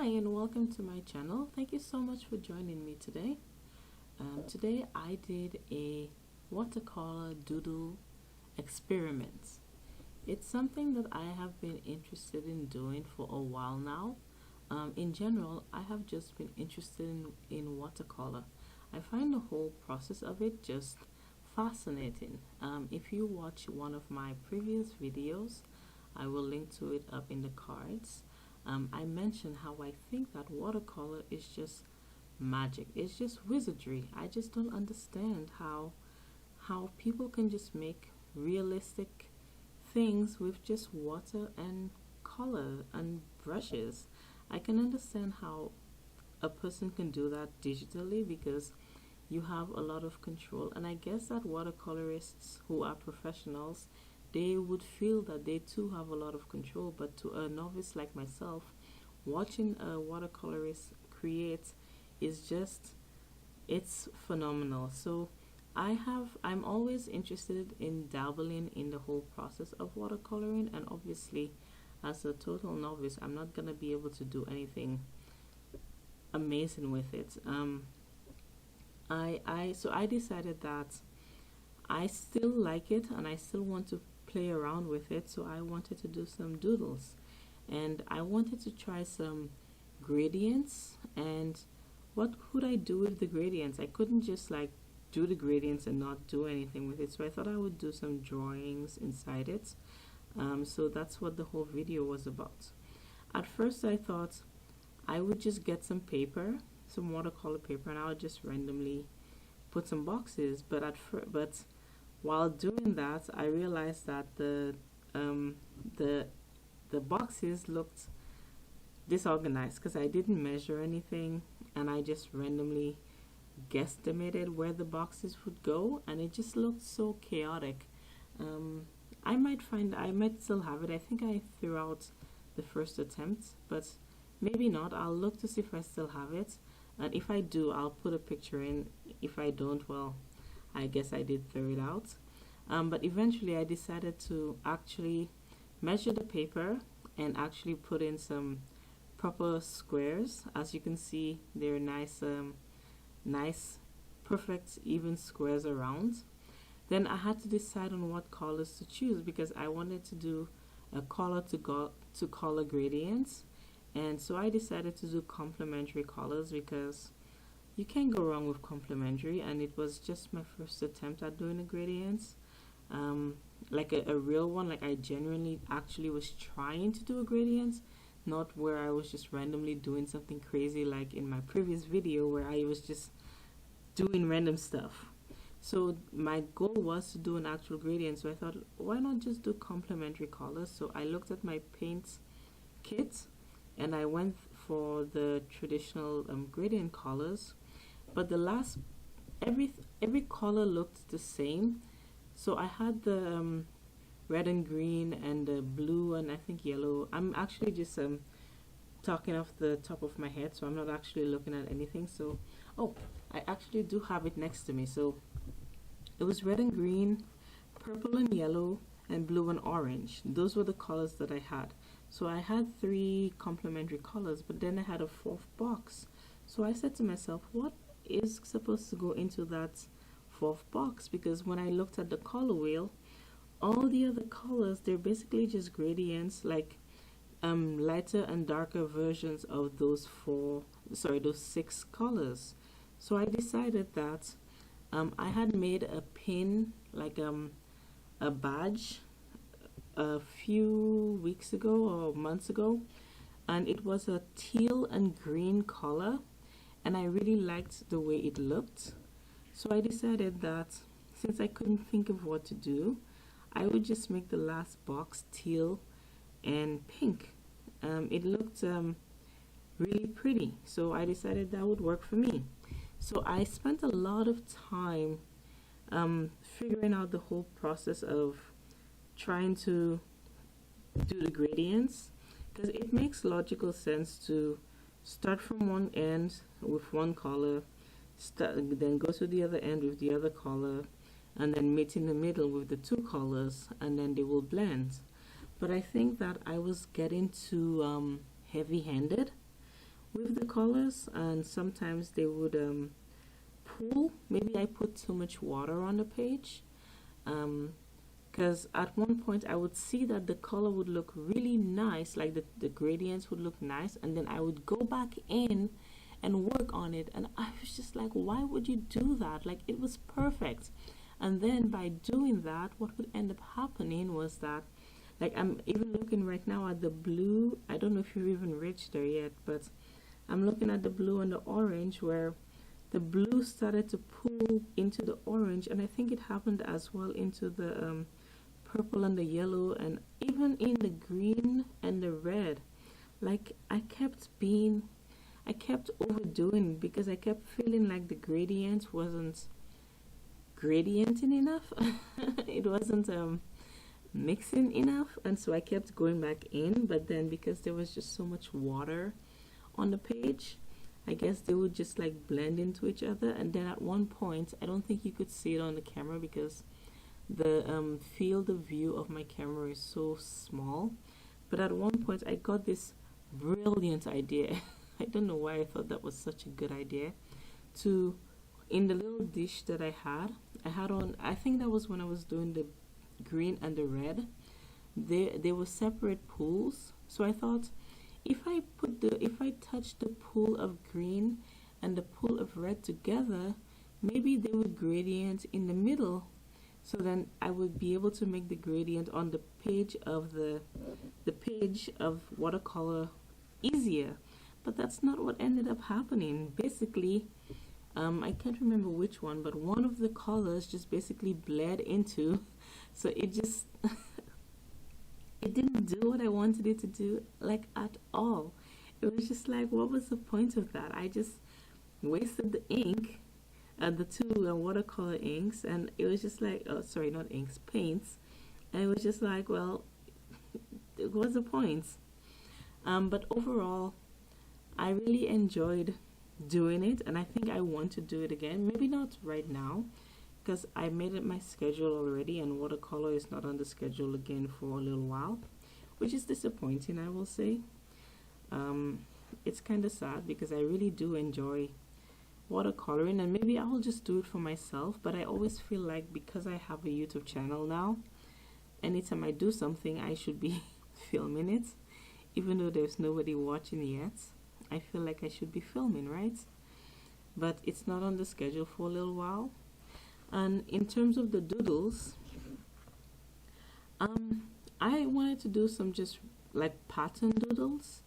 Hi and welcome to my channel. Thank you so much for joining me today. Today I did a watercolor doodle experiment. It's something that I have been interested in doing for a while now. In general, I have just been interested in watercolor. I find the whole process of it just fascinating. If you watch one of my previous videos, I will link to it up in the cards. I mentioned how I think that watercolor is just magic. It's just wizardry. I just don't understand how people can just make realistic things with just water and color and brushes. I can understand how a person can do that digitally because you have a lot of control, and I guess that watercolorists who are professionals, they would feel that they too have a lot of control. But to a novice like myself, watching a watercolorist create is just, it's phenomenal. So I'm always interested in dabbling in the whole process of watercoloring, and obviously as a total novice I'm not gonna be able to do anything amazing with it. So I decided that I still like it and I still want to play around with it, so I wanted to do some doodles and I wanted to try some gradients. And what could I do with the gradients? I couldn't just like do the gradients and not do anything with it, so I thought I would do some drawings inside it. So that's what the whole video was about. At first I thought I would just get some paper, some watercolor paper, and I would just randomly put some boxes, but while doing that I realized that the boxes looked disorganized because I didn't measure anything and I just randomly guesstimated where the boxes would go, and it just looked so chaotic. I might still have it. I think I threw out the first attempt, but maybe not. I'll look to see if I still have it, and if I do I'll put a picture in. If I don't, well, I guess I did throw it out. But eventually I decided to actually measure the paper and actually put in some proper squares. As you can see, they're nice perfect even squares around. Then I had to decide on what colors to choose because I wanted to do a color to color gradients, and so I decided to do complementary colors because you can't go wrong with complementary, and it was just my first attempt at doing the gradients. Like a real one, like I genuinely actually was trying to do a gradient, not where I was just randomly doing something crazy like in my previous video where I was just doing random stuff. So my goal was to do an actual gradient, so I thought, why not just do complementary colors? So I looked at my paint kit and I went for the traditional gradient colors, but every color looked the same. So I had the red and green and the blue and I think yellow. I'm actually just talking off the top of my head, so I'm not actually looking at anything. So oh, I actually do have it next to me. So it was red and green, purple and yellow, and blue and orange. Those were the colors that I had. So I had 3 complementary colors, but then I had a 4th box. So I said to myself, what is supposed to go into that 4th box? Because when I looked at the color wheel, all the other colors, they're basically just gradients, like lighter and darker versions of those 6 colors. So I decided that I had made a pin, like a badge, a few weeks ago or months ago, and it was a teal and green color, and I really liked the way it looked. So I decided that since I couldn't think of what to do, I would just make the last box teal and pink. It looked really pretty, so I decided that would work for me. So I spent a lot of time figuring out the whole process of trying to do the gradients, because it makes logical sense to start from one end with one color, then go to the other end with the other color, and then meet in the middle with the 2 colors, and then they will blend. But I think that I was getting too heavy-handed with the colors, and sometimes they would pool. Maybe I put too much water on the page, because at one point I would see that the color would look really nice, like the gradients would look nice, and then I would go back in and work on it, and I was just like, why would you do that? Like, it was perfect. And then by doing that, what would end up happening was that, like, I'm even looking right now at the blue. I don't know if you've even reached there yet, but I'm looking at the blue and the orange, where the blue started to pull into the orange, and I think it happened as well into the purple and the yellow, and even in the green and the red. Like, I kept overdoing, because I kept feeling like the gradient wasn't gradienting enough. It wasn't mixing enough, and so I kept going back in. But then, because there was just so much water on the page, I guess they would just like blend into each other. And then at one point, I don't think you could see it on the camera because the field of view of my camera is so small, but at one point I got this brilliant idea. I don't know why I thought that was such a good idea. To, in the little dish that I had on, I think that was when I was doing the green and the red, they were separate pools. So I thought, if I touch the pool of green and the pool of red together, maybe they would gradient in the middle. So then I would be able to make the gradient on the page of the page of watercolor easier. But that's not what ended up happening. Basically, I can't remember which one, but one of the colors just basically bled into, so it just it didn't do what I wanted it to do, like, at all. It was just like, what was the point of that? I just wasted the ink, the two watercolor inks, and it was just like, oh, sorry, not inks, paints, and it was just like, well, what's the point? But overall, I really enjoyed doing it, and I think I want to do it again. Maybe not right now, because I made it my schedule already, and watercolor is not on the schedule again for a little while, which is disappointing, I will say. It's kind of sad because I really do enjoy watercoloring, and maybe I will just do it for myself. But I always feel like, because I have a YouTube channel now, anytime I do something, I should be filming it, even though there's nobody watching yet. I feel like I should be filming, right? But it's not on the schedule for a little while. And in terms of the doodles, I wanted to do some just like pattern doodles.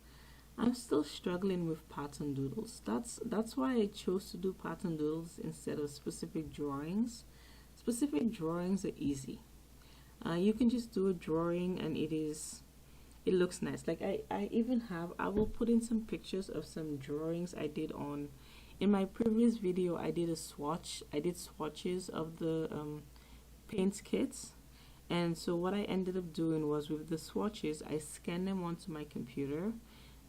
I'm still struggling with pattern doodles. That's why I chose to do pattern doodles instead of specific drawings. Specific drawings are easy. You can just do a drawing and it looks nice. Like I will put in some pictures of some drawings I did on. In my previous video, I did swatches of the paint kits, and so what I ended up doing was, with the swatches, I scanned them onto my computer,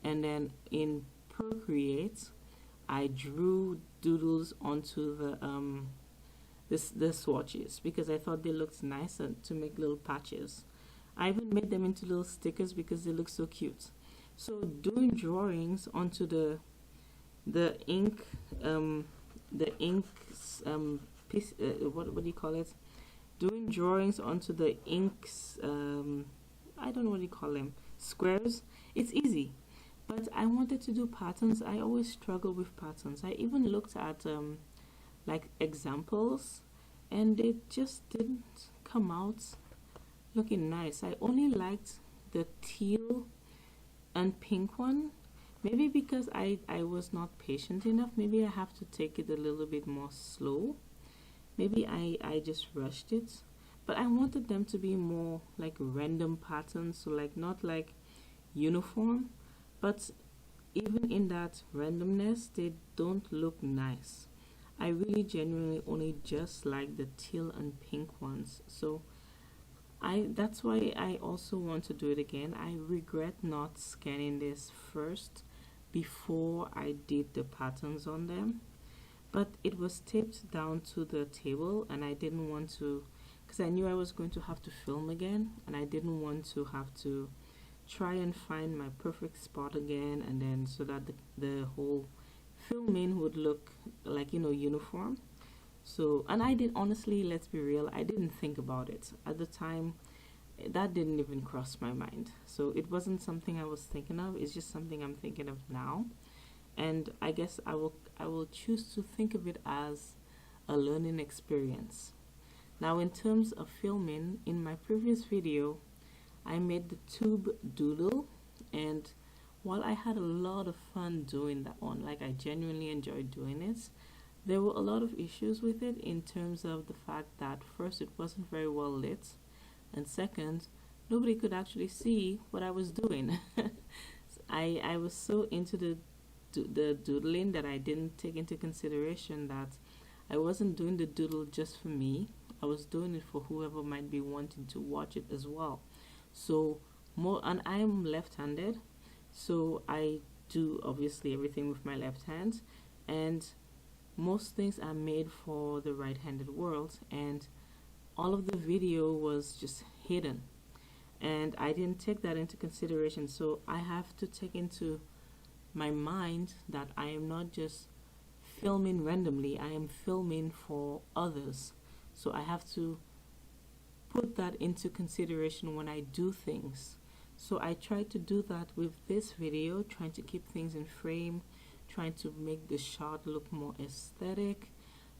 and then in Procreate, I drew doodles onto the swatches, because I thought they looked nice and to make little patches. I even made them into little stickers because they look so cute. So doing drawings onto the ink piece, what do you call it? Doing drawings onto the inks, I don't know what you call them, squares. It's easy, but I wanted to do patterns. I always struggle with patterns. I even looked at like examples, and they just didn't come out looking nice. I only liked the teal and pink one. Maybe because I was not patient enough. Maybe I have to take it a little bit more slow. Maybe I just rushed it. But I wanted them to be more like random patterns, so like not like uniform, but even in that randomness, they don't look nice. I really genuinely only just like the teal and pink ones. So that's why I also want to do it again. I regret not scanning this first before I did the patterns on them, but it was taped down to the table, and I didn't want to, because I knew I was going to have to film again, and I didn't want to have to try and find my perfect spot again, and then so that the whole filming would look like, you know, uniform. So, and I did, honestly, let's be real, I didn't think about it at the time. That didn't even cross my mind. So it wasn't something I was thinking of. It's just something I'm thinking of now. And I guess I will choose to think of it as a learning experience. Now, in terms of filming, in my previous video, I made the tube doodle, and while I had a lot of fun doing that one, like I genuinely enjoyed doing it, there were a lot of issues with it in terms of the fact that first, it wasn't very well lit, and second, nobody could actually see what I was doing. I was so into the doodling that I didn't take into consideration that I wasn't doing the doodle just for me. I was doing it for whoever might be wanting to watch it as well. So and I am left-handed, so I do obviously everything with my left hand, and most things are made for the right-handed world, and all of the video was just hidden, and I didn't take that into consideration. So I have to take into my mind that I am not just filming randomly, I am filming for others. So I have to put that into consideration when I do things. So I try to do that with this video, trying to keep things in frame, trying to make the shot look more aesthetic,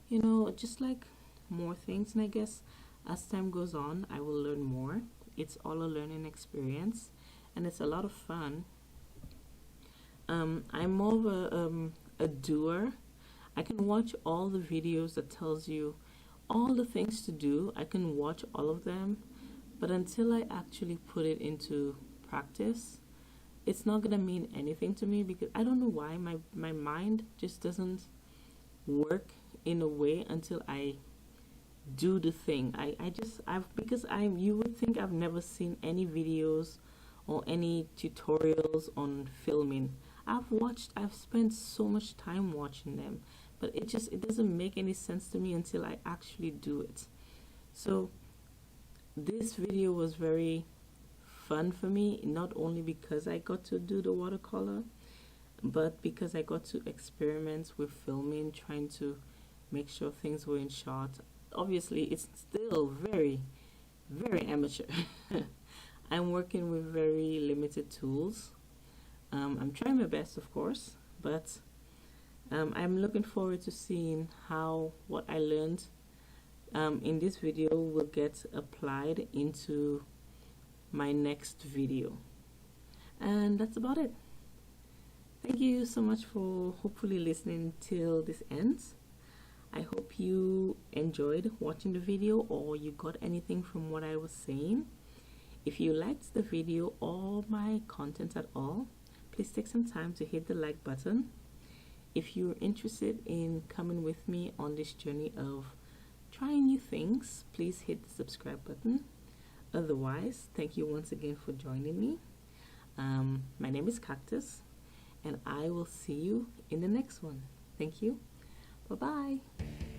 you know, just like more things. And I guess as time goes on, I will learn more. It's all a learning experience, and it's a lot of fun. I'm more of a doer. I can watch all the videos that tells you all the things to do. I can watch all of them, but until I actually put it into practice, it's not gonna mean anything to me, because I don't know why my mind just doesn't work in a way until I do the thing. You would think I've never seen any videos or any tutorials on filming. I've spent so much time watching them, but it doesn't make any sense to me until I actually do it. So this video was very fun for me, not only because I got to do the watercolor, but because I got to experiment with filming, trying to make sure things were in shot. Obviously, it's still very, very amateur. I'm working with very limited tools. I'm trying my best, of course, but I'm looking forward to seeing how what I learned in this video will get applied into my next video. And that's about it. Thank you so much for hopefully listening till this ends. I hope you enjoyed watching the video, or you got anything from what I was saying. If you liked the video or my content at all, please take some time to hit the like button. If you're interested in coming with me on this journey of trying new things, please hit the subscribe button. Otherwise, thank you once again for joining me. My name is Cactus, and I will see you in the next one. Thank you. Bye-bye.